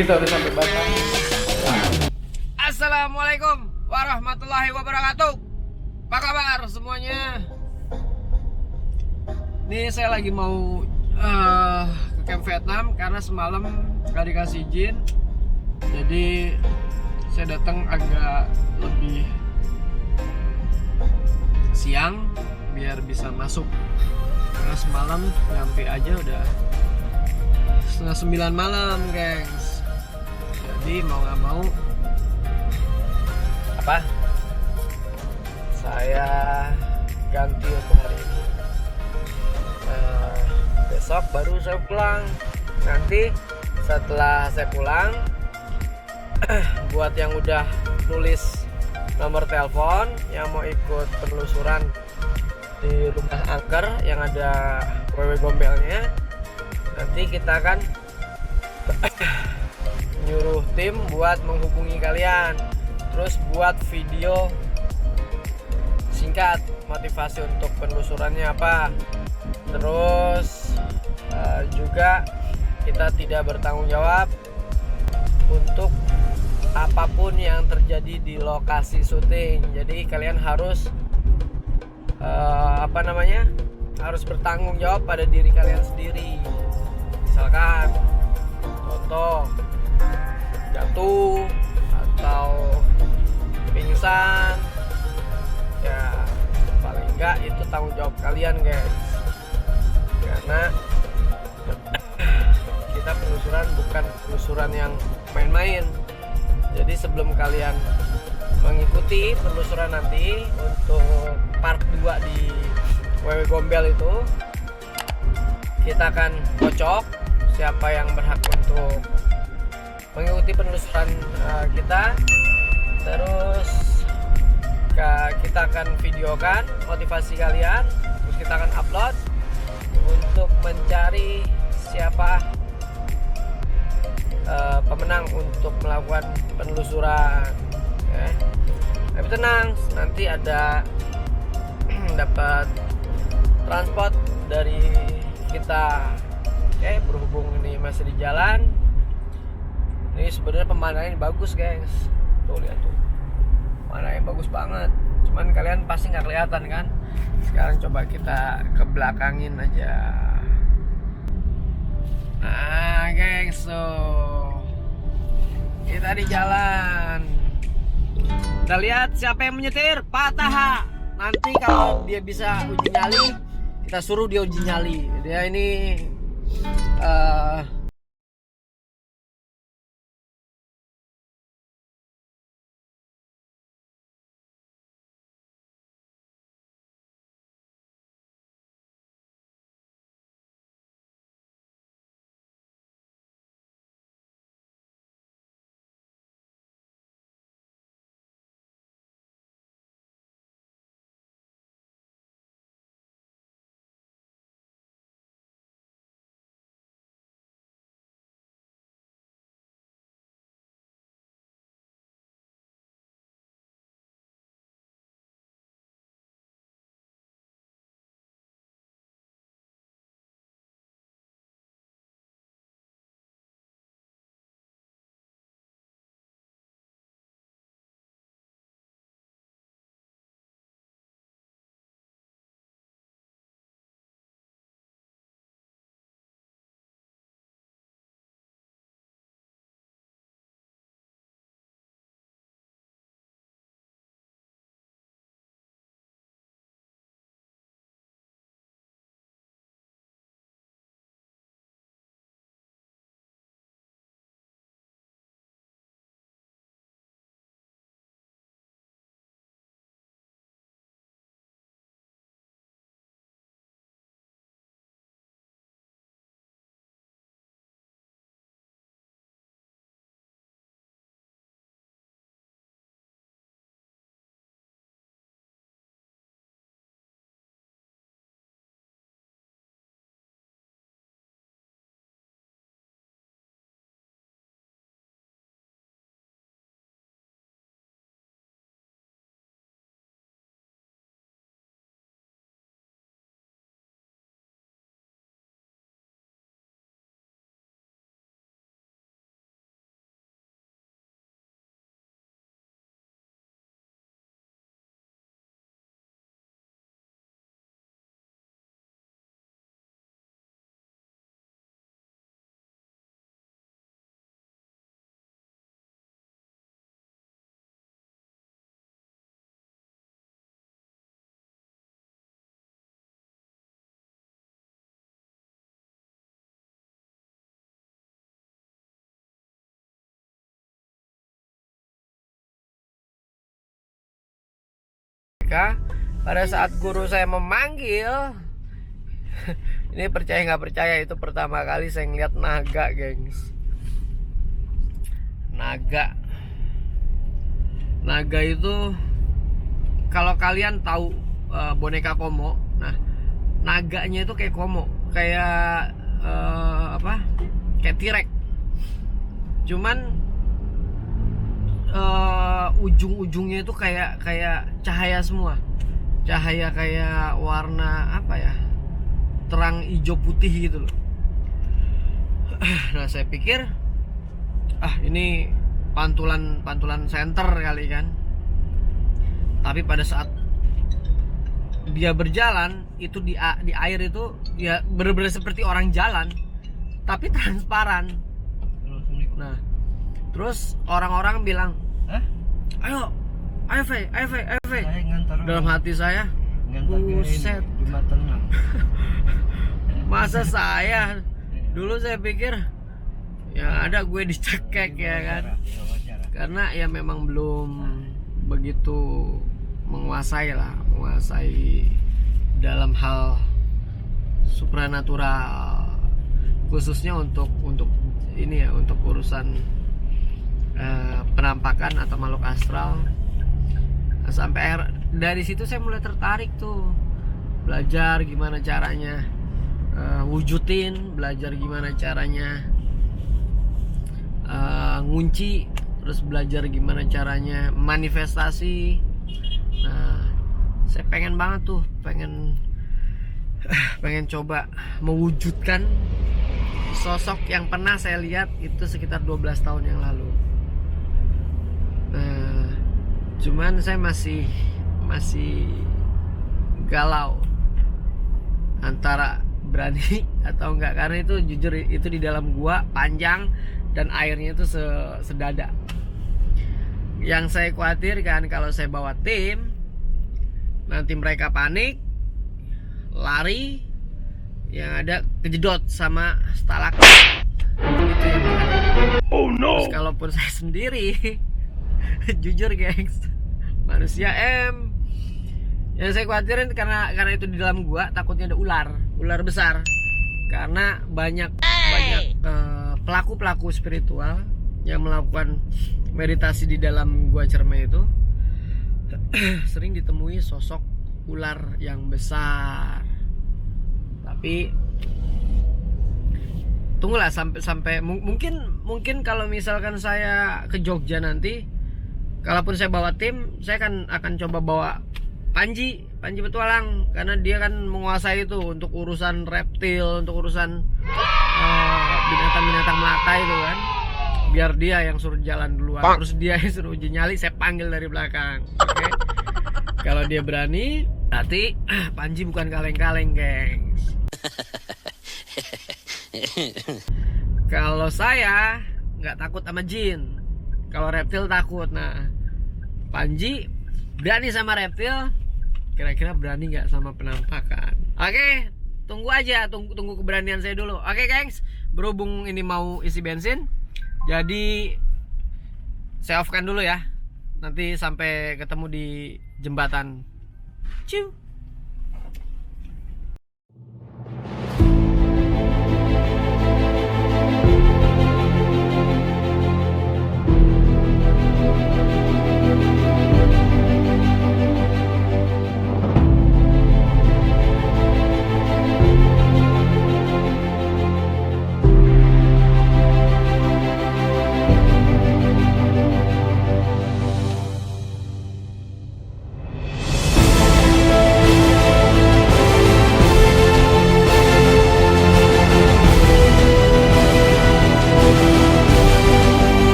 kita udah sampai Batam. Assalamualaikum warahmatullahi wabarakatuh. Apa kabar semuanya? Ini saya lagi mau ke camp Vietnam karena semalam gak dikasih izin. Jadi saya datang agak lebih siang biar bisa masuk. Karena semalam nyampe aja udah setengah 9 malam, gengs. Jadi mau nggak mau saya ganti untuk hari ini. Besok baru saya pulang. Nanti setelah saya pulang, buat yang udah nulis nomor telepon yang mau ikut penelusuran di rumah angker yang ada wewe gombelnya, nanti kita akan nyuruh tim buat menghubungi kalian, terus buat video singkat motivasi untuk penelusurannya apa. Terus juga kita tidak bertanggung jawab untuk apapun yang terjadi di lokasi syuting. Jadi kalian harus harus bertanggung jawab pada diri kalian sendiri. Misalkan contoh jatuh atau pingsan, ya paling enggak itu tanggung jawab kalian, guys. Karena kita penelusuran bukan penelusuran yang main-main. Jadi sebelum kalian mengikuti penelusuran nanti untuk part 2 di Wewe Gombel itu, kita akan kocok siapa yang berhak untuk mengikuti penelusuran kita. Terus kita akan videokan motivasi kalian, terus kita akan upload untuk mencari siapa pemenang untuk melakukan penelusuran. Tapi tenang, nanti ada dapat transport dari kita. Berhubung ini masih di jalan, ini sebenarnya pemandangan bagus, guys. Tuh lihat tuh, pemandangan bagus banget. Cuman kalian pasti nggak kelihatan kan. Sekarang coba kita ke belakangin aja. Nah, gengs, so kita di jalan. Kita lihat siapa yang menyetir, Pak Taha. Nanti kalau dia bisa uji nyali, kita suruh dia uji nyali. Dia ini mereka. Pada saat guru saya memanggil, ini percaya nggak percaya, itu pertama kali saya ngeliat naga, gengs. Naga itu, kalau kalian tahu boneka Komo, nah naganya itu kayak Komo, kayak kayak T-Rex. Cuman ujung-ujungnya itu kayak cahaya semua, cahaya kayak warna apa ya, terang hijau putih gitu loh. Nah saya pikir ini pantulan senter kali kan. Tapi pada saat dia berjalan itu di air itu ya bener-bener seperti orang jalan, tapi transparan. Nah terus orang-orang bilang, ayo Fei. Dalam hati saya, buset, masa saya dulu saya pikir ya ada gue dicekek ya kan, karena ya memang belum begitu menguasai dalam hal supranatural, khususnya untuk ini ya, untuk urusan penampakan atau makhluk astral. Nah, sampai dari situ saya mulai tertarik tuh, belajar gimana caranya wujudin, belajar gimana caranya ngunci, terus belajar gimana caranya manifestasi. Nah saya pengen banget tuh, pengen coba mewujudkan sosok yang pernah saya lihat itu sekitar 12 tahun yang lalu. Cuman saya masih galau antara berani atau enggak, karena itu jujur itu di dalam gua panjang dan airnya itu sedada. Yang saya khawatirkan kalau saya bawa tim, nanti mereka panik, lari, yang ada kejedot sama stalaktit. Itu yang oh no. Terus kalaupun saya sendiri, jujur gengs, manusia yang saya khawatirin karena itu di dalam gua, takutnya ada ular besar. Karena banyak pelaku spiritual yang melakukan meditasi di dalam gua Cermai itu sering ditemui sosok ular yang besar. Tapi tunggulah sampai mungkin kalau misalkan saya ke Jogja nanti, kalaupun saya bawa tim, saya akan coba bawa Panji petualang, karena dia kan menguasai itu untuk urusan reptil, untuk urusan binatang melata itu kan. Biar dia yang suruh jalan duluan, terus dia yang suruh uji nyali, saya panggil dari belakang. Oke? Kalau dia berani, berarti Panji bukan kaleng-kaleng, gengs. Kalau saya nggak takut sama jin, kalau reptil takut. Nah Panji berani sama reptil, kira-kira berani nggak sama penampakan? Oke, tunggu aja, tunggu keberanian saya dulu. Oke gengs, berhubung ini mau isi bensin, jadi saya off-kan dulu ya. Nanti sampai ketemu di jembatan. Ciu.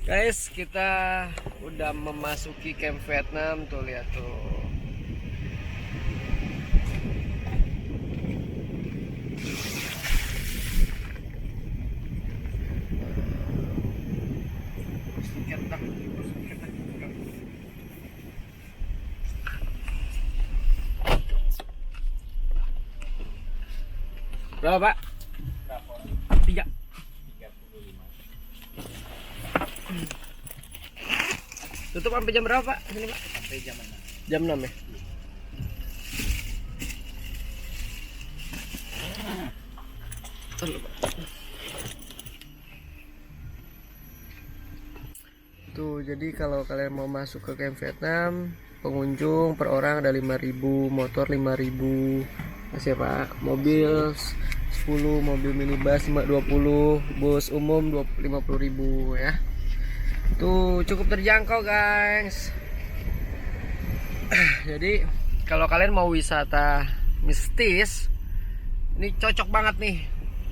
Guys, kita udah memasuki camp Vietnam tuh, lihat tuh. Berapa, Pak? 3. Tutup sampai jam berapa, Pak? Sini, Pak? Sampai jam 6. Jam 6 ya? Tuh, jadi kalau kalian mau masuk ke camp Vietnam, pengunjung per orang ada 5.000, motor 5.000. Masih Pak, mobil 10, mobil minibus 20, bus umum 50.000 ya. Tuh cukup terjangkau guys. Jadi kalau kalian mau wisata mistis, ini cocok banget nih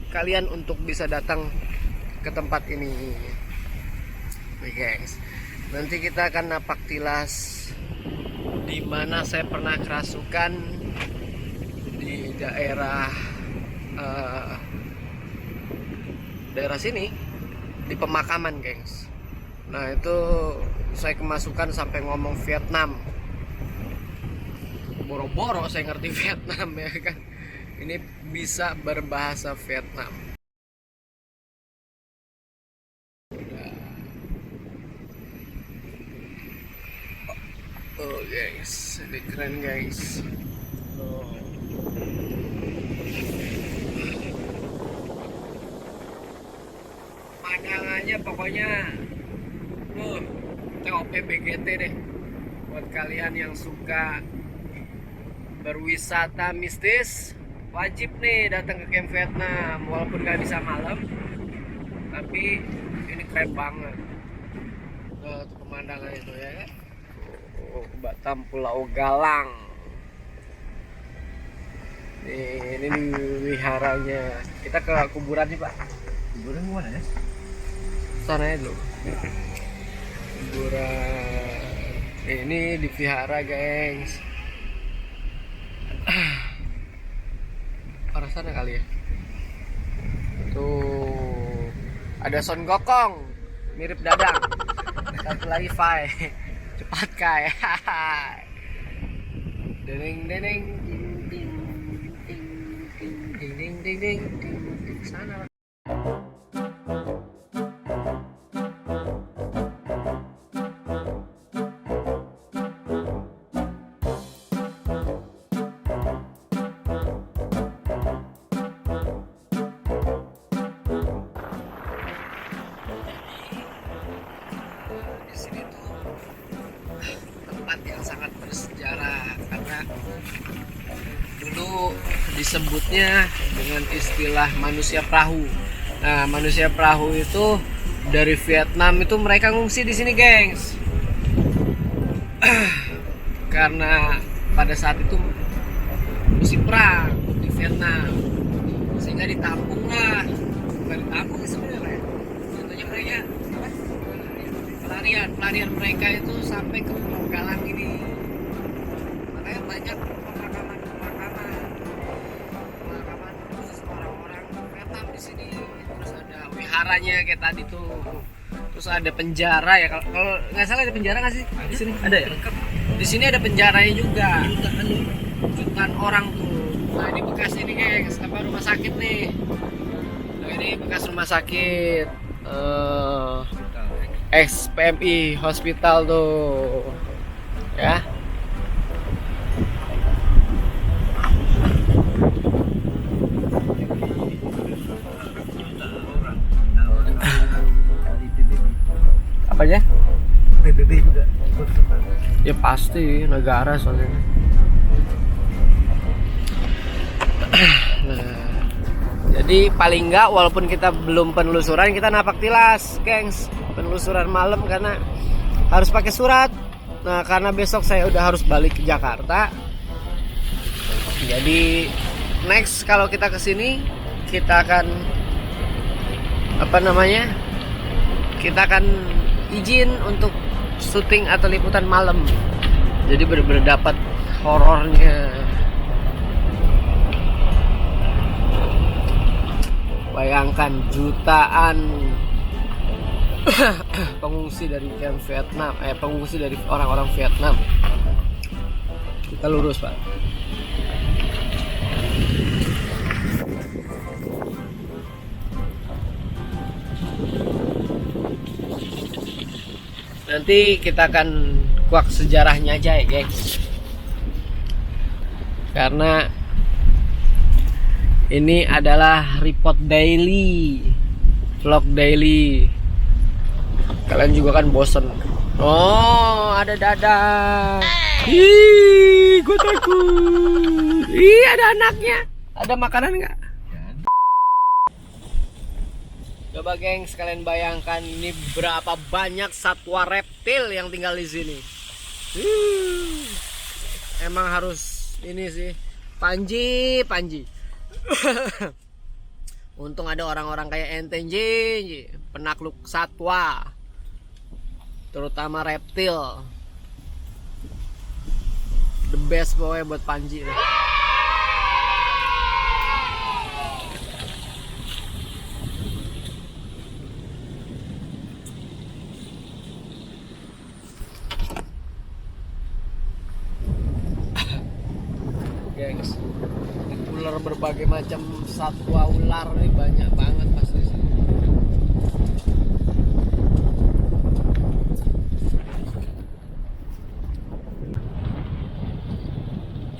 kalian untuk bisa datang ke tempat ini. Oke guys, nanti kita akan napak tilas di mana saya pernah kerasukan di daerah daerah sini, di pemakaman guys. Nah itu saya kemasukan sampai ngomong Vietnam, boro-boro saya ngerti Vietnam ya kan. Ini bisa berbahasa Vietnam. Oh guys, ini keren guys. Oh. Pandangannya pokoknya TOP BGT deh buat kalian yang suka berwisata mistis. Wajib nih datang ke camp Vietnam, walaupun gak bisa malam, tapi ini keren banget. Tuh pemandangan itu ya kan. Batam Pulau Galang. Ini wiharanya. Kita ke kuburan nih Pak. Kuburan mana ya? Sana ya dulu. Kuburan. Ini di vihara guys. Arah sana kali ya. Tuh ada Son Gokong, mirip Dadang. Satu lagi Fai. Cepat Kai. Ding ding ding ding ding ding ding ding ding sana. Tempat yang sangat bersejarah karena dulu disebutnya dengan istilah manusia perahu. Nah, manusia perahu itu dari Vietnam itu mereka ngungsi di sini, gengs. Karena pada saat itu musim perang di Vietnam, sehingga ditampung lah. Bukan ditampung sebenarnya. Contohnya mereka pelarian mereka itu sampai ke Pulau Galang ini. Makanya banyak pemakaman khusus orang-orang Vietnam di sini. Terus ada wiharanya kayak tadi tuh. Terus ada penjara ya, kalau nggak salah ada penjara nggak sih di sini? Ada ya. Di sini ada penjaranya juga. Jutaan orang tuh. Nah ini bekas ini guys, apa rumah sakit nih. Nah, ini bekas rumah sakit. XPMI Hospital tuh ya. Apanya? PBB juga. Ya pasti negara soalnya. Nah, jadi paling enggak walaupun kita belum penelusuran, kita napak tilas, gengs. Penelusuran malam karena harus pakai surat. Nah, karena besok saya udah harus balik ke Jakarta. Jadi next kalau kita kesini kita akan Kita akan izin untuk syuting atau liputan malam. Jadi bener-bener dapat horornya. Bayangkan jutaan pengungsi dari Vietnam, pengungsi dari orang-orang Vietnam. Kita lurus, Pak. Nanti kita akan kuak sejarahnya aja ya, guys. Karena ini adalah report daily, vlog daily. Kalian juga kan bosen. Oh, ada Dadang. Ih, gue takut. Ih, ada anaknya. Ada makanan nggak? Coba gengs, kalian bayangkan ini berapa banyak satwa reptil yang tinggal di sini. Emang harus ini sih, Panji. Untung ada orang-orang kayak ente, penakluk satwa, terutama reptil. The best pokoknya buat Panji deh. Gengs, ular berbagai macam satwa ular nih banyak banget pasti sih.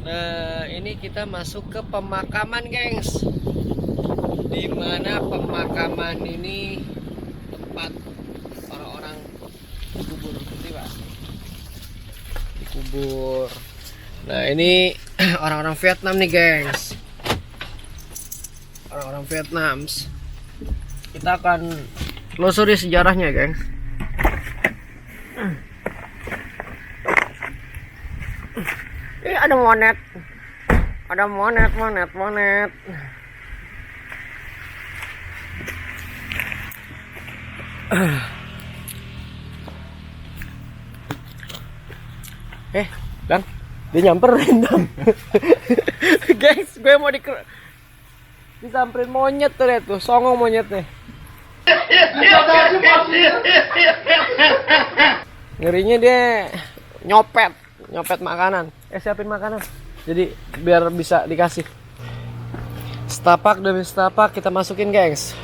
Nah, ini kita masuk ke pemakaman, gengs. Dimana pemakaman ini tempat orang-orang dikubur, seperti Pak. Dikubur. Nah, ini orang-orang Vietnam nih, gengs. Orang-orang Vietnam. Kita akan telusuri sejarahnya, gengs. Ini ada monet. Ada monet. Dan dia nyamperin dong. Gengs, gue mau disamperin monyet tuh, lihat tuh, songong monyetnya. Ngerinya dia nyopet makanan. Siapin makanan. Jadi biar bisa dikasih. Setapak demi setapak kita masukin, gengs.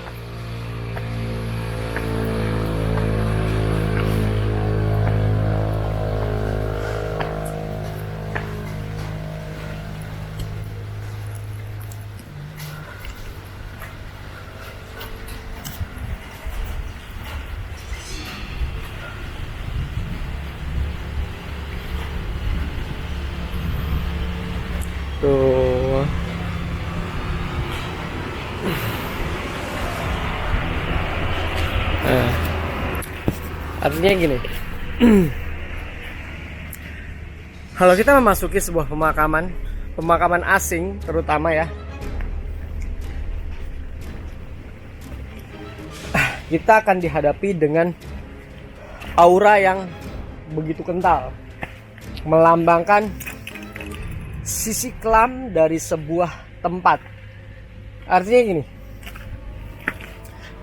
Tuh. Nah, artinya gini. Kalau kita memasuki sebuah pemakaman asing terutama ya, kita akan dihadapi dengan aura yang begitu kental, melambangkan sisi kelam dari sebuah tempat. Artinya gini,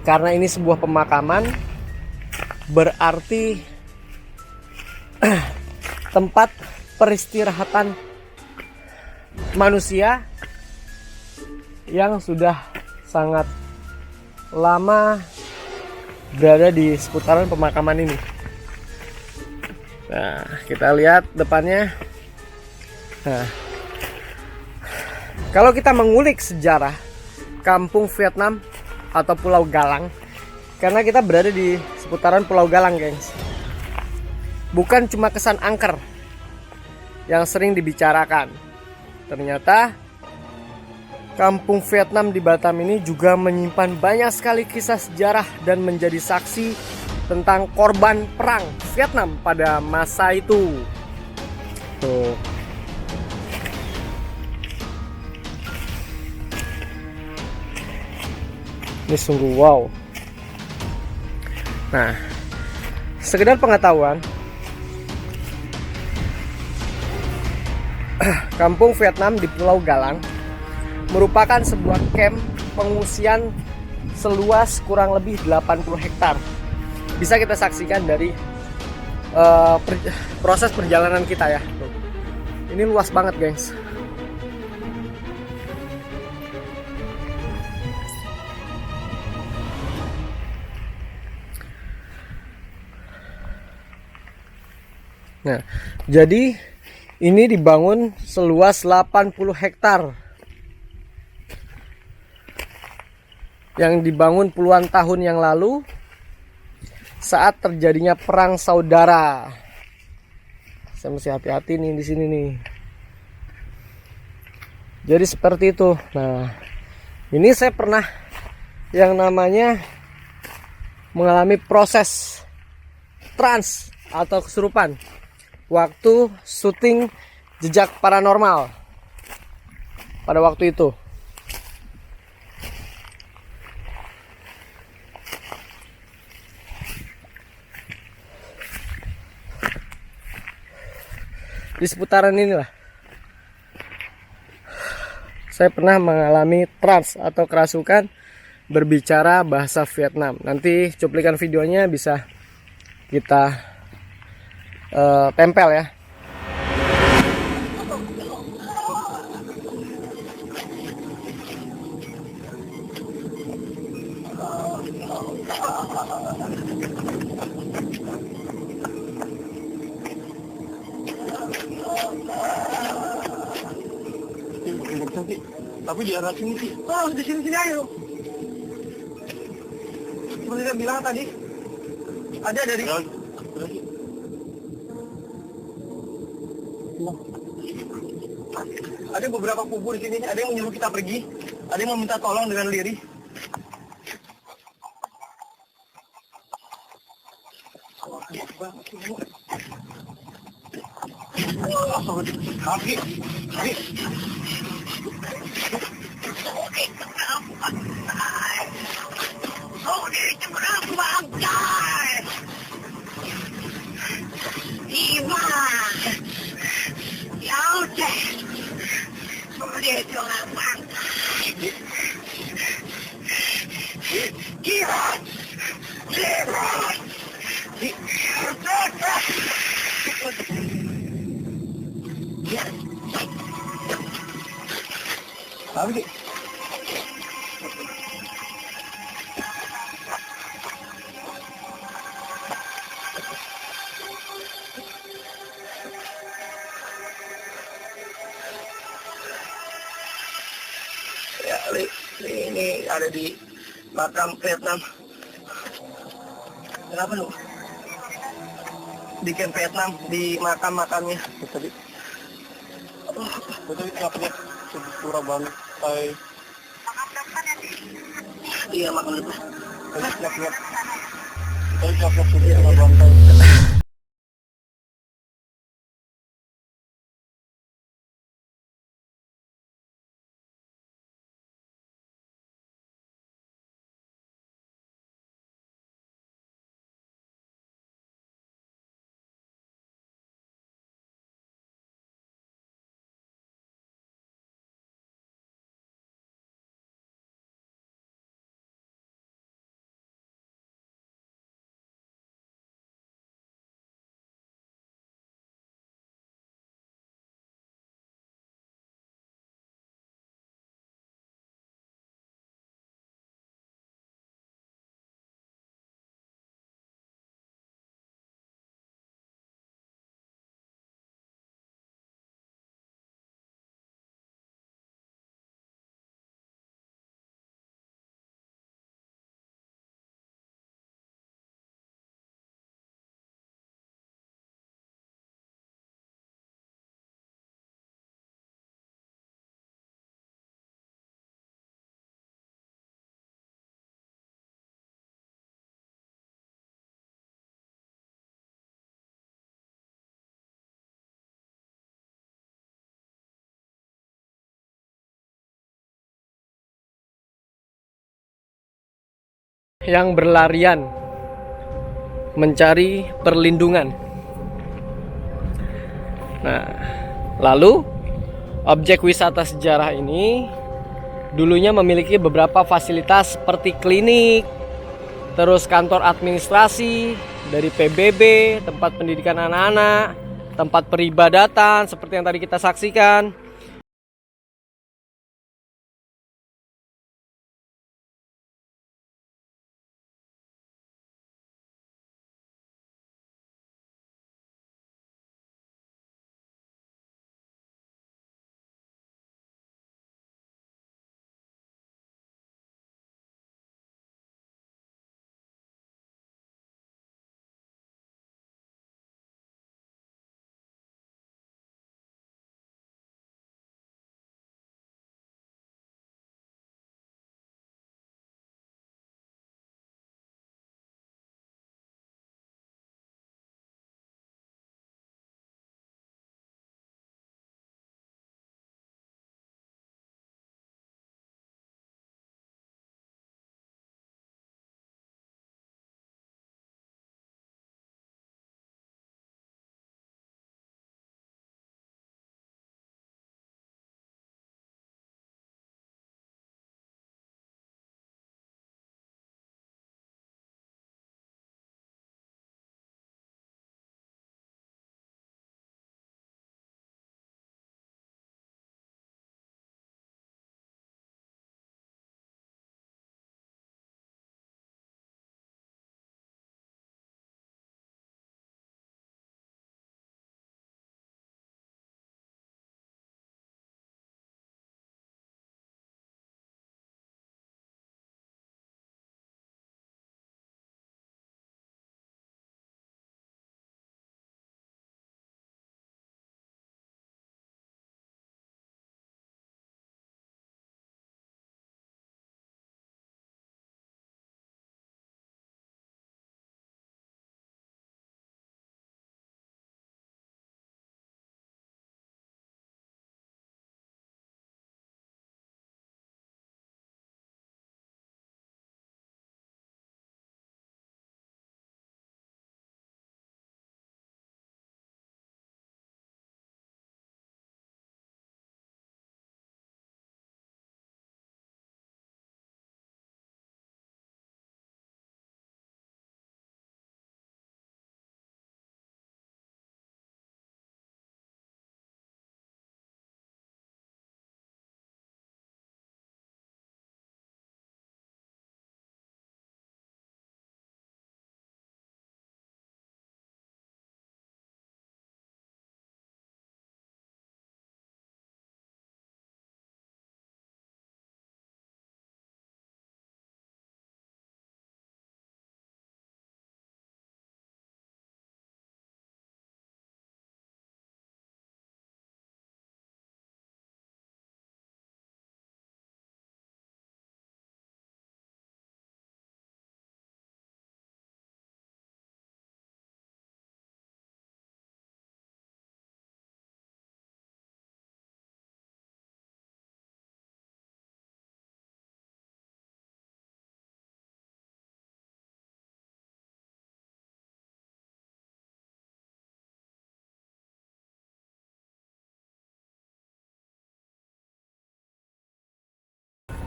karena ini sebuah pemakaman, berarti tempat peristirahatan manusia yang sudah sangat lama berada di seputaran pemakaman ini. Nah, kita lihat depannya. Nah, kalau kita mengulik sejarah kampung Vietnam atau Pulau Galang, karena kita berada di seputaran Pulau Galang, gengs, bukan cuma kesan angker yang sering dibicarakan. Ternyata kampung Vietnam di Batam ini juga menyimpan banyak sekali kisah sejarah dan menjadi saksi tentang korban perang Vietnam pada masa itu. Tuh. Ini sungguh wow. Nah, Sekedar pengetahuan, Kampung Vietnam di Pulau Galang merupakan sebuah camp pengungsian seluas kurang lebih 80 hektar. Bisa kita saksikan dari proses perjalanan kita ya. Ini luas banget, guys. Nah, jadi ini dibangun seluas 80 hektar. Yang dibangun puluhan tahun yang lalu saat terjadinya perang saudara. Saya mesti hati-hati nih di sini nih. Jadi seperti itu. Nah, ini saya pernah yang namanya mengalami proses trans atau kesurupan waktu syuting Jejak Paranormal pada waktu itu. Di seputaran inilah saya pernah mengalami trans atau kerasukan berbicara bahasa Vietnam. Nanti cuplikan videonya bisa kita tempel ya. Tapi di arah sini sih. Oh, di sini ayo. Seperti saya bilang tadi, ada dari. Ada beberapa kubu di sini. Ada yang menyuruh kita pergi. Ada yang meminta tolong dengan lirih. Kaki. Tapi ya, ini ada di makam Vietnam. Kenapa lu? Di camp Vietnam, di makam-makamnya. Tadi. Betul itu ngapain? Surah banget. Iya, makam depan. Siap-siap. Siap-siap surah banget. Yang berlarian mencari perlindungan. Nah, lalu objek wisata sejarah ini dulunya memiliki beberapa fasilitas seperti klinik, terus kantor administrasi dari PBB, tempat pendidikan anak-anak, tempat peribadatan seperti yang tadi kita saksikan.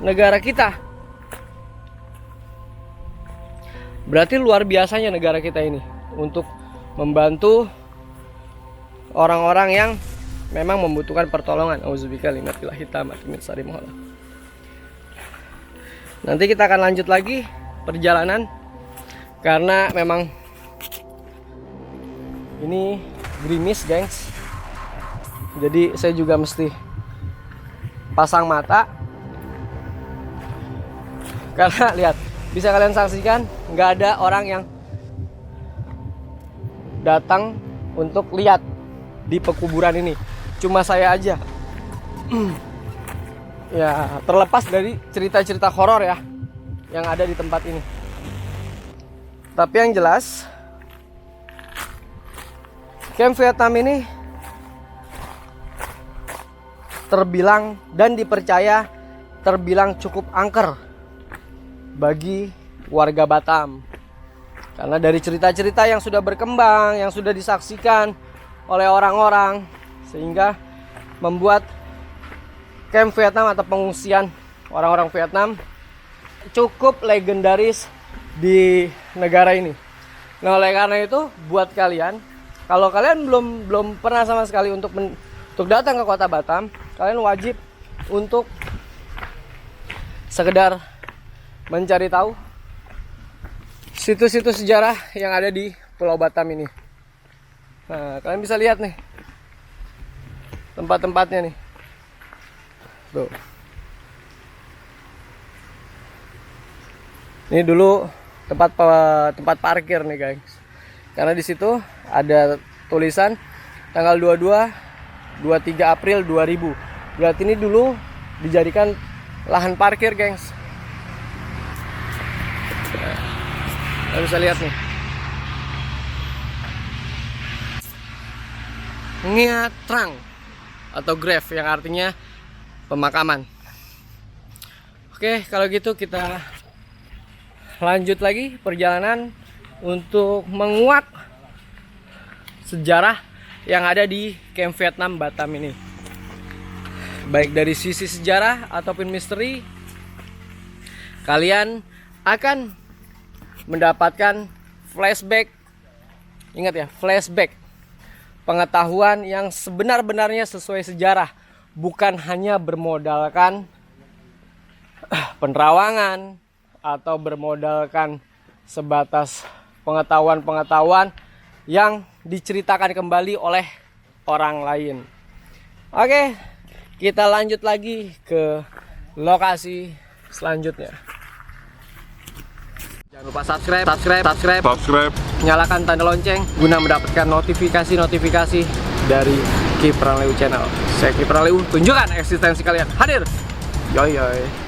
Negara kita. Berarti luar biasanya negara kita ini untuk membantu orang-orang yang memang membutuhkan pertolongan. Auzubillahi minasyaitonir rajim. Nanti kita akan lanjut lagi perjalanan karena memang ini gerimis, gengs. Jadi saya juga mesti pasang mata karena lihat, bisa kalian saksikan nggak ada orang yang datang untuk lihat di pekuburan ini, cuma saya aja. Ya, terlepas dari cerita-cerita horor ya yang ada di tempat ini. Tapi yang jelas, Camp Vietnam ini terbilang dan dipercaya terbilang cukup angker bagi warga Batam. Karena dari cerita-cerita yang sudah berkembang, yang sudah disaksikan oleh orang-orang, sehingga membuat camp Vietnam atau pengungsian orang-orang Vietnam cukup legendaris di negara ini. Nah, oleh karena itu, buat kalian, kalau kalian belum pernah sama sekali untuk datang ke kota Batam, kalian wajib untuk sekedar mencari tahu situs-situs sejarah yang ada di Pulau Batam ini. Nah, kalian bisa lihat nih tempat-tempatnya nih. Tuh. Ini dulu tempat parkir nih, guys. Karena di situ ada tulisan tanggal 23 April 2000. Berarti ini dulu dijadikan lahan parkir, gengs. Nah, kalian bisa lihat nih. Nha Trang atau grave yang artinya pemakaman. Oke, kalau gitu kita lanjut lagi perjalanan untuk menguak sejarah yang ada di camp Vietnam Batam ini. Baik dari sisi sejarah ataupun misteri, kalian akan mendapatkan flashback. Ingat ya, flashback. Pengetahuan yang sebenar-benarnya sesuai sejarah, bukan hanya bermodalkan penerawangan atau bermodalkan sebatas pengetahuan-pengetahuan yang diceritakan kembali oleh orang lain. Oke, kita lanjut lagi ke lokasi selanjutnya. Jangan lupa subscribe, nyalakan tanda lonceng guna mendapatkan notifikasi dari Kipran Leu Channel. Saya Kipran Leu, tunjukkan eksistensi kalian. Hadir. Yoi.